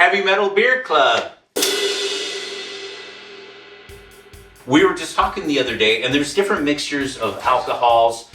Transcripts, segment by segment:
Heavy Metal Beer Club. We were just talking the other day, and there's different mixtures of alcohols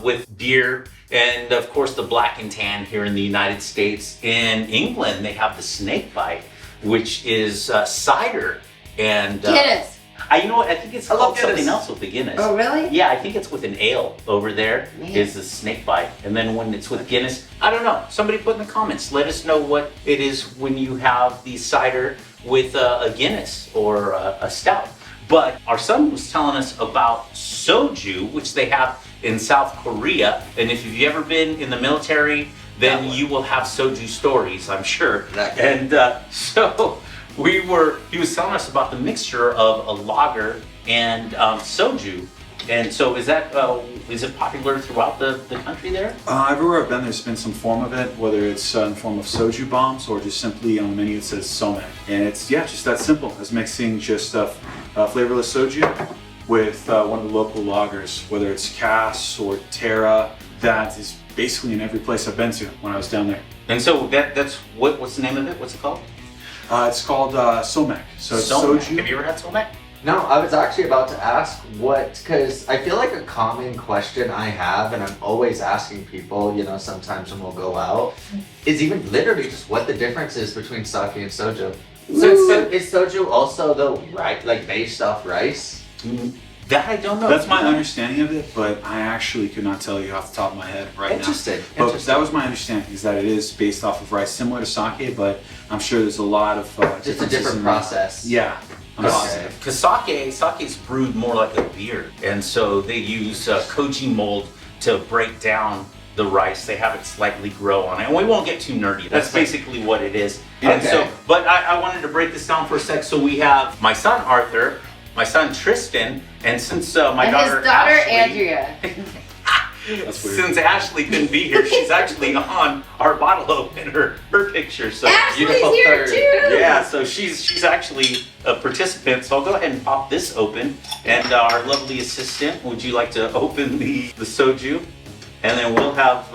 with beer, and of course the black and tan here in the United States. In England, they have the snake bite, which is cider and Guinness. You know what? I think it's called something else with the Guinness. Oh, really? Yeah, I think it's with an ale over there. Is the snake bite. And then when it's with Guinness, I don't know. Somebody put in the comments. Let us know what it is when you have the cider with a Guinness or a stout. But our son was telling us about soju, which they have in South Korea. And if you've ever been in the military, then you will have soju stories, I'm sure. And so he was telling us about the mixture of a lager and soju. And so is it popular throughout the country there? Everywhere I've been, there's been some form of it, whether it's in the form of soju bombs or just simply on the menu it says Somek. And it's, just that simple as mixing just flavorless soju with one of the local lagers, whether it's Cass or Terra. That is basically in every place I've been to when I was down there. And so that's what's the name of it? What's it called? It's called Somek. So it's Somek. soju. Have you ever had Somek? No, I was actually about to ask because I feel like a common question I have, and I'm always asking people, sometimes when we'll go out, is even literally just what the difference is between sake and soju. So is soju also based off rice? That I don't know. That's my understanding of it, but I actually could not tell you off the top of my head right Interesting. now. But that was my understanding, is that it is based off of rice, similar to sake, but I'm sure there's a lot of just a different process. Yeah. Because sake is brewed more like a beer, and so they use koji mold to break down the rice. They have it slightly grow on it, and we won't get too nerdy. That's basically what it is. And so, but I wanted to break this down for a sec. So we have my son Arthur, my son Tristan, and since my daughter Ashley, Andrea. Since Ashley couldn't be here, she's actually on our bottle opener, her picture. So Ashley's here too! Yeah, so she's actually a participant. So I'll go ahead and pop this open. And our lovely assistant, would you like to open the soju? And then we'll have...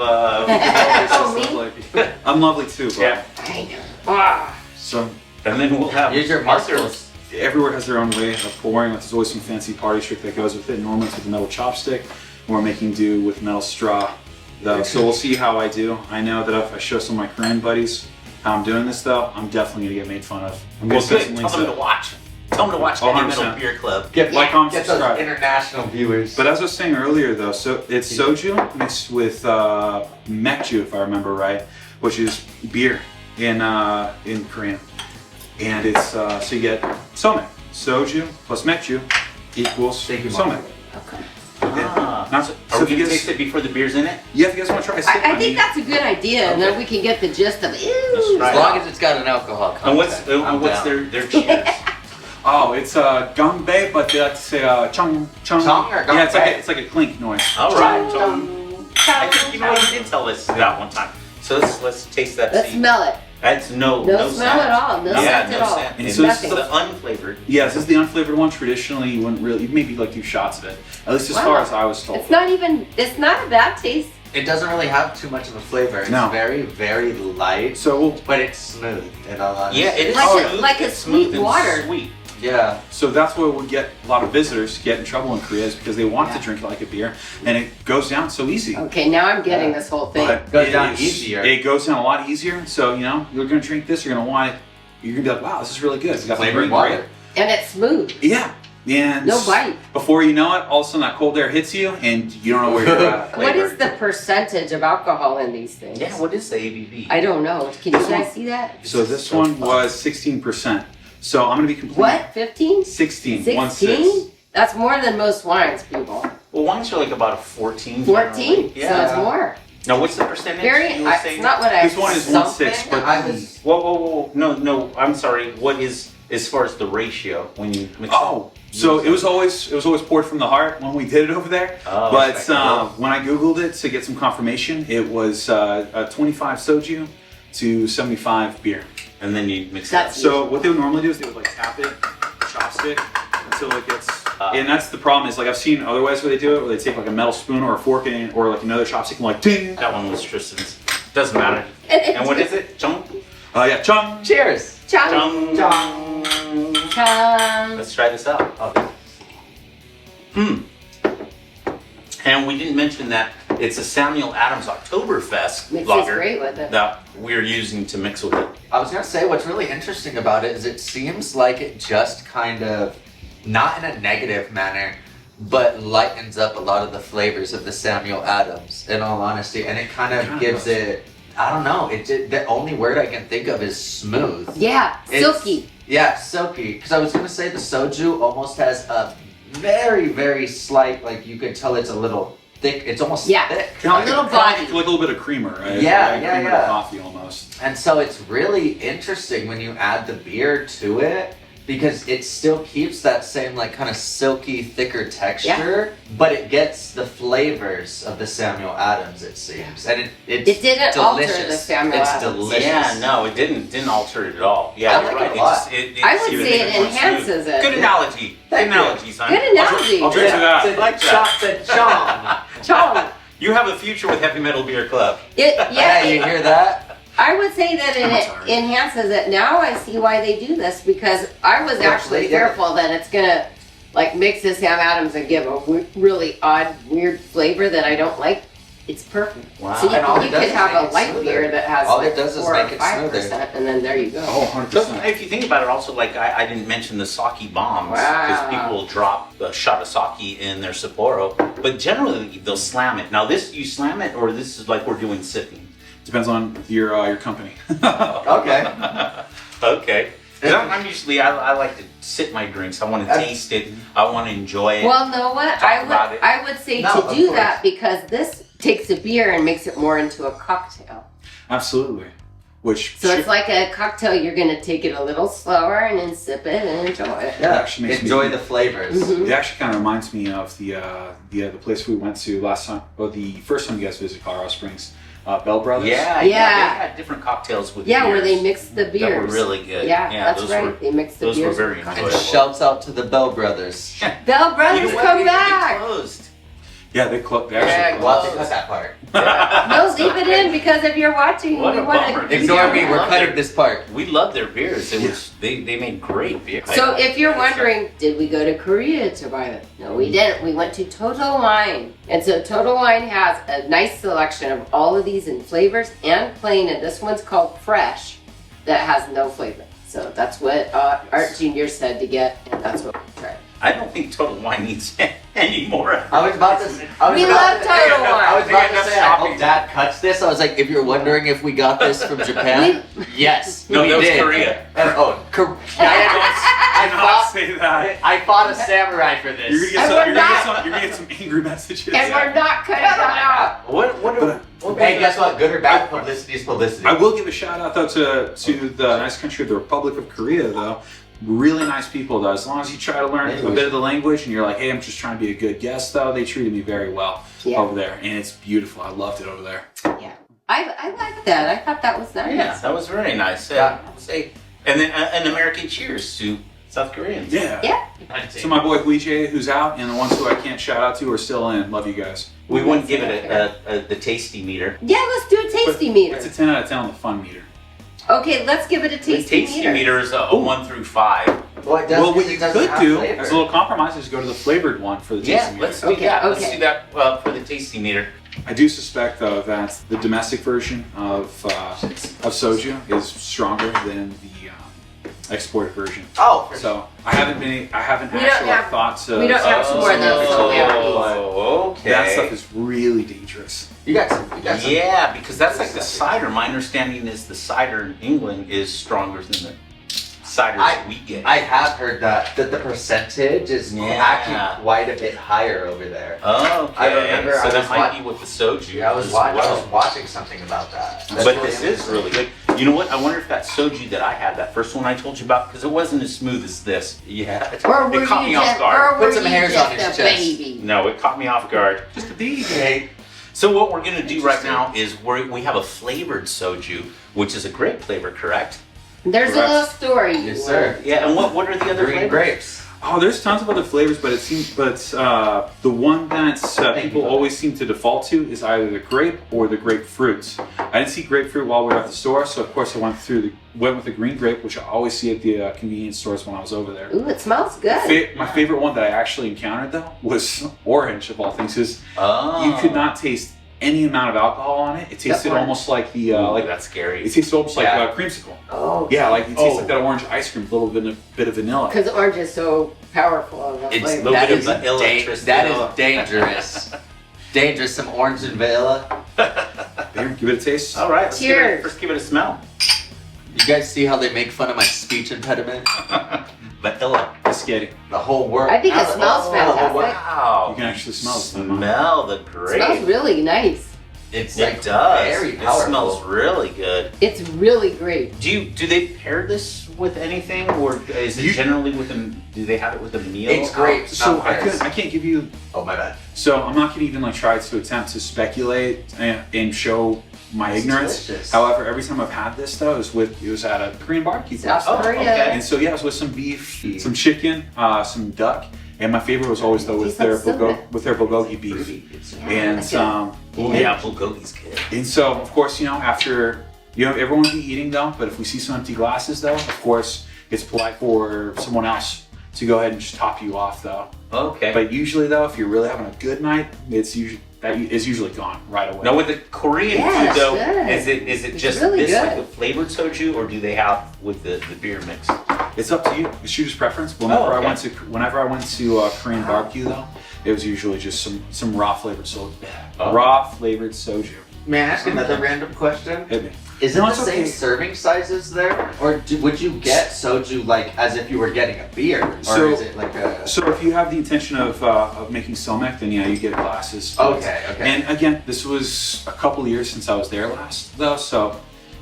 I'm lovely too, bro. Yeah. I know. So, and then we'll have... Use your muscles. Everywhere has their own way of pouring. There's always some fancy party trick that goes with it. Normally it's with a metal chopstick. We're making do with metal straw, though. So we'll see how I do. I know that if I show some of my Korean buddies how I'm doing this, though, I'm definitely gonna get made fun of. I'm well, good. Tell them to watch. Tell them to watch Heavy Metal Beer Club. Get comment, get subscribe. those international viewers. But as I was saying earlier, though, so it's soju mixed with mekju, if I remember right, which is beer in Korean, and it's so you get somek. Soju plus mekju equals somek. Okay. Are we going to taste it before the beer's in it? Yeah, if you guys want to try a sip. I think that's a good idea, and then we can get the gist of it. Ew. As long as it's got an alcohol content. And what's their cheers? Oh, it's gangbei, but they like to say chung. Chung or gangbei? Yeah, it's like a clink noise. All right. I think you did tell us that one time. So let's taste that. Let's smell it. That's no smell scent. at all. No scent at all. And so this is the unflavored. Yeah, this is the unflavored one. Traditionally, you wouldn't really, maybe like 2 shots of it. At least as far as I was told. It's not a bad taste. It doesn't really have too much of a flavor. It's very, very light. So, but it's smooth. In all honesty. Yeah, it is like a sweet water. Sweet. Yeah. So that's why we get a lot of visitors get in trouble in Korea, is because they want to drink it like a beer, and it goes down so easy. Okay, now I'm getting this whole thing. It goes down easier. It goes down a lot easier. So you're gonna drink this, you're gonna want it. You're gonna be like, wow, this is really good. It's got flavored water, and it's smooth. Yeah. And no bite. Before you know it, all of a sudden that cold air hits you, and you don't know where you're at. What is the percentage of alcohol in these things? Yeah, what is the ABV? I don't know. Can you guys see that? So this one was 16%. So I'm gonna be completely... What? 15? 16. 16? That's more than most wines, people. Well, wines are like about a 14. 14? Yeah. So it's more. Now, what's the percentage? It's not what I... This one is 1/6, but I was... Whoa. No, I'm sorry. What is, as far as the ratio when you mix so it was always poured from the heart when we did it over there. But when I Googled it to get some confirmation, it was 25 soju to 75 beer. And then you mix that. So what they would normally do is they would like tap it, chopstick, until it gets... and that's the problem is, like, I've seen other ways where they do it, where they take like a metal spoon or a fork in, or like another chopstick and like ding. That one was Tristan's. Doesn't matter. And what is it? Chung? Yeah, chung. Cheers. Chung. Chung. Chung. Let's try this out. And we didn't mention that it's a Samuel Adams Oktoberfest Mixes lager great with it. that we're using to mix with it. I was gonna say what's really interesting about it is it seems like it just kind of, not in a negative manner, but lightens up a lot of the flavors of the Samuel Adams, in all honesty, and it kind of gives it, I don't know, the only word I can think of is smooth. Yeah, silky. Yeah, silky. Because I was gonna say the soju almost has a very, very slight, like you could tell it's a little thick. It's almost thick. A little body. Like a little bit of creamer, right? Yeah, Like yeah, creamer yeah. to coffee almost. And so it's really interesting when you add the beer to it because it still keeps that same like kind of silky, thicker texture, but it gets the flavors of the Samuel Adams, it seems. And it's It didn't alter delicious. the Samuel It's Adams. delicious. Yeah, no, it didn't alter it at all. Yeah, I you're like right. it a lot. I would even say makes it more smooth. enhances it. Good analogy. Good Thank you. analogy, son. Good analogy. I'll drink to that. Like that. The chong. Chung. You have a future with Heavy Metal Beer Club. Yeah, you hear that? I would say that I'm it sorry. enhances it. Now I see why they do this because I was actually they did. fearful that it's gonna like mix the Sam Adams and give a really odd, weird flavor that I don't like. It's perfect. Wow. So And all it you does could is have make a it light smoother. beer that has All like it does is 4 make or it 5%, and then there you go. Oh, 100%. So if you think about it, also like I didn't mention the sake bombs because Wow. people drop a shot of sake in their Sapporo, but generally they'll slam it. Now this you slam it, or this is like we're doing sipping. Depends on your company. Okay. Okay. 'Cause I'm usually I like to sip my drinks. I want to taste it. I want to enjoy it. Well, know what? Talk about it. I would say No, to of do course. that because this takes a beer and makes it more into a cocktail. Absolutely. Which So it's like a cocktail. You're gonna take it a little slower and then sip it and enjoy it. Yeah, actually makes me- enjoy the flavors. Mhm. it actually kind of reminds me of the place we went to last time, or the first time you guys visited Colorado Springs, Bell Brothers. yeah, Yeah. they had different cocktails with Yeah, where beers they mix the beers. that were really good. Yeah, that's those right. Were, They mix the those beers. were very with And enjoyable. shouts out to the Bell Brothers. Bell Brothers, You know what? come They back. closed. Yeah, they Yeah, actually Well, closed. cut that part. No, leave it in because if you're watching, What we a want bummer. to. Ignore me, Yeah. we're cutting this part. We love their beers. It was they made great beer. So if you're wondering, did we go to Korea to buy it? No, we didn't. We went to Total Wine. And so Total Wine has a nice selection of all of these in flavors and plain, and this one's called Fresh that has no flavor. So that's what Art Jr. said to get, and that's what we tried. I don't think Total Wine needs any more. I was about to. We love Total I was Wine. about to say. I hope Dad cuts this. I was like, if you're wondering if we got this from Japan, yes, No, we that was did. Korea. And, oh, I Do not fought. say that. I fought a samurai for this. You're gonna get And some, we're you're gonna get not- some, you're gonna get some angry messages. And we're not cutting that out. What Hey, guess what? Good or bad publicity is publicity. I will give a shout out though to the nice country of the Republic of Korea though. Really nice people though. As long as you try to learn a bit of the language and you're like, hey, I'm just trying to be a good guest though, they treated me very well Yeah. over there, and it's beautiful. I loved it over there. Yeah. I like that. I thought that was nice. Yeah, that was very nice. Yeah. Say, and then an American cheers to South Koreans. Yeah. Yeah. So my boy Guije, who's out, and the ones who I can't shout out to are still in. Love you guys. We wouldn't give it the tasty meter. Yeah, let's do a tasty meter. It's a 10 out of 10 on the fun meter. Okay, let's give it a The tasty, tasty meter is a 1 through 5. Well, it does, Well, what it you doesn't could have do flavor. as a little compromise is go to the flavored one for the tasty Yeah, meter. let's do Okay, that. Let's okay. do that for the tasty meter. I do suspect though that the domestic version of soju is stronger than the exported version. Oh, for So I haven't We actually don't have- thought to. we don't have more of those, so we have these. Okay. That stuff is really dangerous. You got some. You got some. Yeah, because that's like the cider. My understanding is the cider in England is stronger than the ciders we get. I have heard that the percentage is Yeah. actually quite a bit higher over there. Okay, I remember so I that was might wa- be with the soju. Yeah, I was as watching. I well. was watching something about that. That's But really this is interesting. really good. You know what? I wonder if that soju that I had, that first one I told you about, because it wasn't as smooth as this. Yeah, Or were it caught you me just, off guard. or were Put some you hairs just on his a chest. baby? No, it caught me off guard. Just a baby. Hey, So what we're gonna do right now is we have a flavored soju, which is a grape flavor, correct? There's a Correct. little story. yes, sir. Yeah, and what are the other Green flavors? grapes. Oh, there's tons of other flavors, but the one that people always seem to default to is either the grape or the grapefruit. I didn't see grapefruit while we were at the store, so of course I went with the green grape, which I always see at the convenience stores when I was over there. Ooh, it smells good. My favorite one that I actually encountered though was orange of all things, because you could not taste any amount of alcohol on it. It tasted almost like the that's scary. It tasted almost like a creamsicle. Oh, yeah, like it tastes like that orange ice cream, with a little bit of vanilla. because orange is so powerful of a It's flavor. a little bit of vanilla. That is dangerous. Dangerous, some orange and vanilla. Here, give it a taste. All right, Cheers. Let's give it a smell. You guys see how they make fun of my speech impediment? Vanilla. It's scary. The whole world. I think it smells fantastic. Wow. You can actually smell it. Smell the It grape. smells really nice. It's It like does. very It powerful. smells really good. It's really great. Do they pair this with anything, or is it generally with them? Do they have it with a meal? It's great. So Not I pears. can't give you. Oh my bad. So I'm not gonna even try to attempt to speculate and show my It's ignorance. delicious. However, every time I've had this though, it was at a Korean barbecue place. South Korea. okay. And so yeah, it was with some beef, some chicken, some duck, and my favorite was always though with their Tastes like bulgogi beef. And Oh yeah, bulgogi's good. and so of course after everyone would be eating though, but if we see some empty glasses though, of course it's polite for someone else to go ahead and just top you off though. Okay. But usually though, if you're really having a good night, it's usually gone right away. Now with the Korean Yeah, food though, good. is it It's just really this like good. the flavored soju, or do they have with the beer mix? It's up to you. It's your preference. Whenever I went to Korean barbecue though, it was usually just some raw flavored soju. Oh. Raw flavored soju. May I ask another random question? Hit me. Is it No, the it's same okay. serving sizes there, or would you get soju like as if you were getting a beer, or So- is it like a? So if you have the intention of making Somek, then yeah, you get glasses. Okay. And again, this was a couple of years since I was there last though, so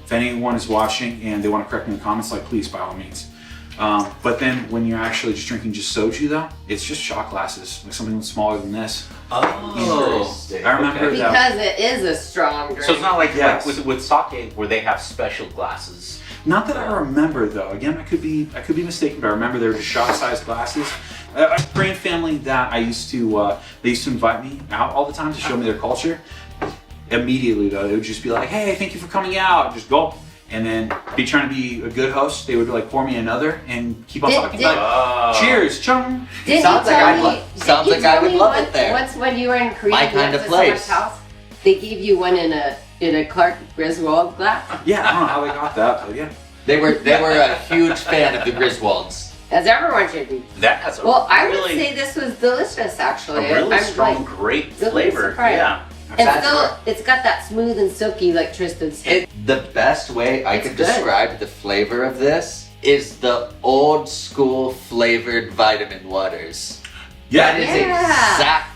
if anyone is watching and they want to correct me in the comments, like please by all means. But then when you're actually just drinking just soju though, it's just shot glasses, like something smaller than this. Oh. I remember that. Because it is a strong drink. So it's not like, Yes. with sake where they have special glasses. Not that I remember though. Again, I could be mistaken, but I remember they were just shot-sized glasses. A Korean family that I used to, they used to invite me out all the time to show me their culture. Immediately though, they would just be like, "Hey, thank you for coming out." Just go, and then be trying to be a good host. They would like pour me another and keep on talking about it. Cheers, chung. Didn't Sounds you like tell I'd me- lo- didn't sounds you like tell I would me love once- it there. Once when you were in Korea, My you kind went of to someone's place. house, they gave you one in a Clark Griswold glass. Yeah, I don't know how they got that, but yeah. They were a huge fan of the Griswolds. As everyone should be. That's a Well, I would really, say this was delicious, actually. a really I'm strong like, grape really flavor. surprised. Yeah. and That's still, right. it's got that smooth and silky, like Tristan said. The best way I It's could good. describe the flavor of this is the old school flavored vitamin waters. Yeah. That is Yeah. exact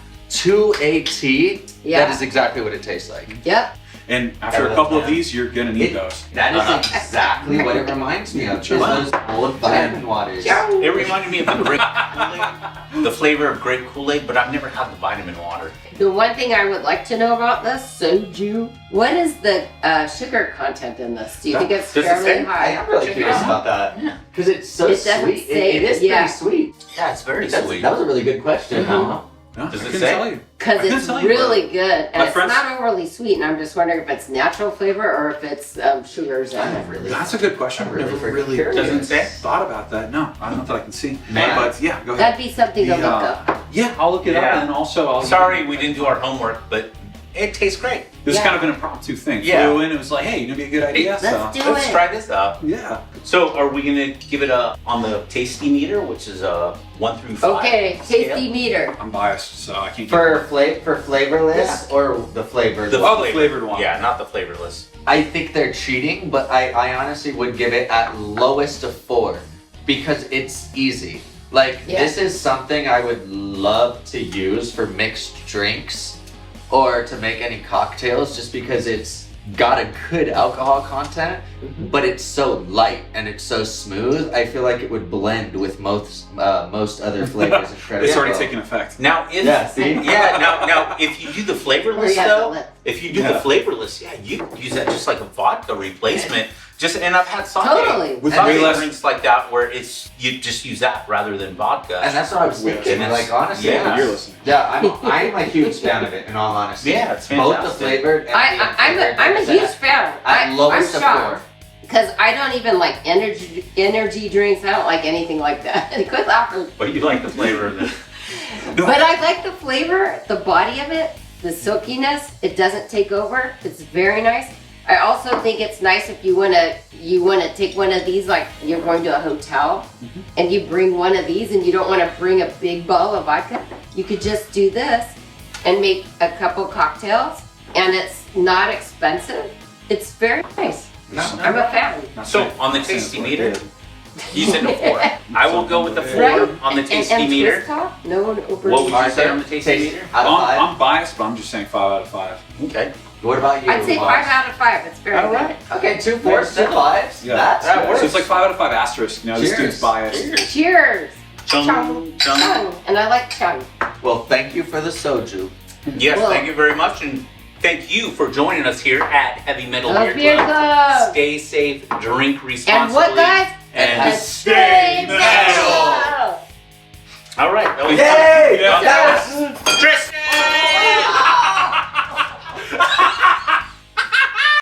to a T. Yeah. That is exactly what it tastes like. Yep. And after a couple of these, you're gonna need those. That is exactly what it reminds me of. Is those old vitamin waters. It reminded me of the grape Kool-Aid, the flavor of grape Kool-Aid, but I've never had the vitamin water. The one thing I would like to know about this soju, what is the sugar content in this? Do you think it's Does it fairly say? I high? am really curious about that. Yeah. Because it's so It doesn't sweet. say, It is yeah. pretty sweet. Yeah, it's very That sweet. was a really good question. Mhm. No, Does I it couldn't say? tell you. Because I couldn't it's tell you, really good, and My it's friends- not overly sweet. And I'm just wondering if it's natural flavor or if it's sugars in it. Really. That's a good question. I'm I've never freaking really curious. Doesn't say? thought about that. No, I don't know that I can see. Man. But yeah, go ahead. That'd be something to The, look up. Yeah, I'll look it up, Yeah. and also I'll. Sorry we didn't do our homework, but it tastes great. This is Yeah. kind of an impromptu thing. Yeah. Flew in, it was like, hey, you know, be a good idea. Let's so. do Let's it. try this out. Yeah. So are we gonna give it a on the tasty meter, which is a 1 through 5? Okay, scale? tasty meter. I'm biased, so I can't. For flavorless or the flavored? The Oh, the flavored one. Yeah, not the flavorless. I think they're cheating, but I honestly would give it at lowest a 4 because it's easy. Like Yeah. this is something I would love to use for mixed drinks or to make any cocktails just because it's got a good alcohol content, but it's so light and it's so smooth. I feel like it would blend with most other flavors incredibly It's already well. taken effect. Now if Yeah, see? now if you do the Or flavorless you have to though, let- if you do Yeah. the flavorless, yeah, you could use that just like a vodka replacement. And I've had sake. Totally. With Sake way less- drinks like that where you just use that rather than vodka. And that's what I was thinking. And Like honestly, yeah. You're listening. yeah, I'm a huge fan of it. In all honesty, Yeah, it's both the fantastic. flavored. And I'm a huge fan. At I'm lowest of shocked. 4. Because I don't even like energy drinks. I don't like anything like that. Quit laughing. But you like the flavor of it. But I like the flavor, the body of it, the silkiness. It doesn't take over. It's very nice. I also think it's nice if you wanna take one of these, like you're going to a hotel and you bring one of these and you don't want to bring a big bottle of vodka. You could just do this and make a couple cocktails, and it's not expensive. It's very nice. No, I'm a fan. So on the tasty meter, you said a 4. I will go with the 4 Right? on the And- tasty and meter. twist top? No one over. What would you Arthur, say on the tasty taste meter? out of 5. I'm biased, but I'm just saying 5 out of 5. Okay. What about you? I'd say Boss? 5 out of 5. It's very All good. right. Okay, 2 4s, 2 5s. Yeah. That's That good. works. So it's like 5 out of 5 asterisk. You know, this Cheers. dude's biased. Cheers. Cheers. Chung, Chung. chung. Chung. And I like chung. Well, thank you for the soju. Yes, Well- thank you very much, and thank you for joining us here at Heavy Metal Love Beer Beer Club. Club. Stay safe, drink And responsibly. what, guys? And Stay metal. All right. That was Yay! Yeah. That